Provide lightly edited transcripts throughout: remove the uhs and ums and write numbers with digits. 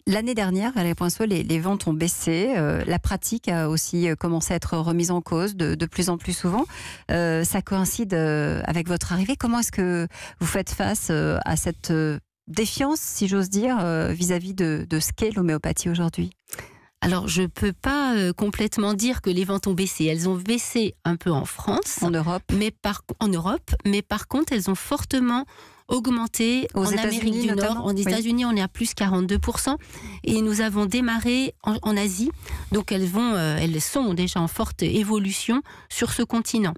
L'année dernière, Valérie Poinceau, les ventes ont baissé. La pratique a aussi commencé à être remise en cause de plus en plus souvent. Ça coïncide avec votre arrivée. Comment est-ce que vous faites face à cette défiance, si j'ose dire, vis-à-vis de ce qu'est l'homéopathie aujourd'hui? Alors, je ne peux pas complètement dire que les ventes ont baissé. Elles ont baissé un peu en France. En Europe. En Europe, mais par contre, elles ont fortement augmenté en Amérique du Nord. En États-Unis, on est à plus 42%. Et nous avons démarré en Asie. Donc, elles sont déjà en forte évolution sur ce continent.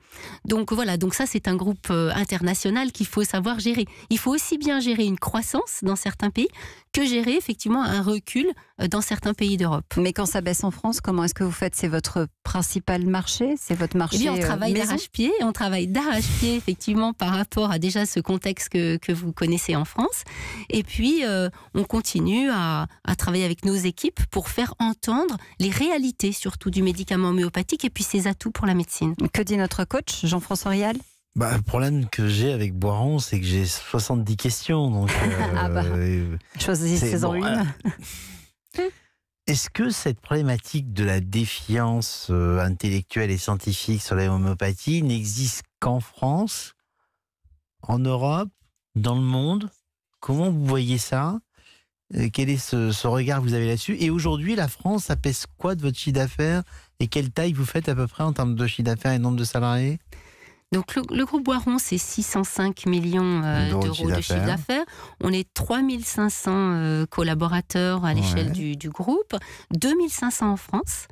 Donc, voilà. Donc, ça, c'est un groupe international qu'il faut savoir gérer. Il faut aussi bien gérer une croissance dans certains pays que gérer effectivement un recul dans certains pays d'Europe. Mais quand ça baisse en France, comment est-ce que vous faites? C'est votre principal marché? C'est votre marché? Eh bien, on travaille d'arrache-pied. On travaille d'arrache-pied effectivement par rapport à déjà ce contexte que vous connaissez en France. Et puis, on continue à travailler avec nos équipes pour faire entendre les réalités surtout du médicament homéopathique et puis ses atouts pour la médecine. Que dit notre coach, Jean-François Rial? Le problème que j'ai avec Boiron, c'est que j'ai 70 questions. Donc, choisissez-en une. Est-ce que cette problématique de la défiance intellectuelle et scientifique sur la homéopathie n'existe qu'en France, en Europe, dans le monde? Comment vous voyez ça? Quel est ce regard que vous avez là-dessus? Et aujourd'hui, la France, ça pèse quoi de votre chiffre d'affaires? Et quelle taille vous faites à peu près en termes de chiffre d'affaires et nombre de salariés? Donc le groupe Boiron, c'est 605 millions d'euros de chiffre d'affaires. On est 3500 collaborateurs à l'échelle du groupe, 2500 en France.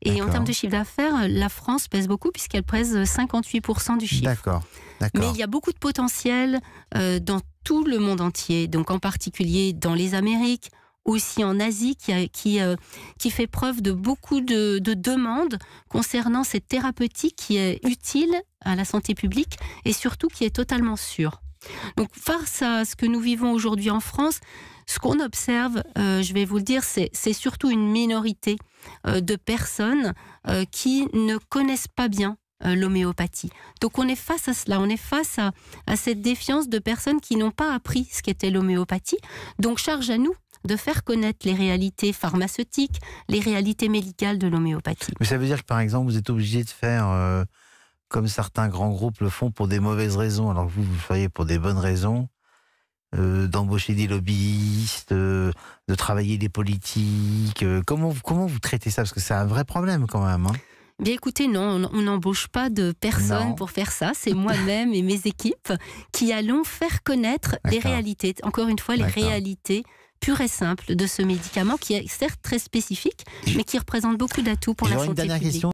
Et en termes de chiffre d'affaires, la France pèse beaucoup puisqu'elle pèse 58% du chiffre. D'accord. Mais il y a beaucoup de potentiel dans tout le monde entier, donc en particulier dans les Amériques, aussi en Asie, qui fait preuve de beaucoup de demandes concernant cette thérapeutique qui est utile à la santé publique et surtout qui est totalement sûre. Donc face à ce que nous vivons aujourd'hui en France, ce qu'on observe, je vais vous le dire, c'est surtout une minorité de personnes qui ne connaissent pas bien l'homéopathie. Donc on est face à cela, on est face à cette défiance de personnes qui n'ont pas appris ce qu'était l'homéopathie. Donc charge à nous de faire connaître les réalités pharmaceutiques, les réalités médicales de l'homéopathie. Mais ça veut dire que par exemple vous êtes obligé de faire comme certains grands groupes le font pour des mauvaises raisons, alors que vous le feriez pour des bonnes raisons, d'embaucher des lobbyistes, de travailler des politiques. Comment vous traitez ça? Parce que c'est un vrai problème quand même. Bien écoutez, non, on n'embauche pas de personne pour faire ça. C'est moi-même et mes équipes qui allons faire connaître les réalités. Encore une fois, les réalités pures et simples de ce médicament qui est certes très spécifique, mais qui représente beaucoup d'atouts pour la santé publique.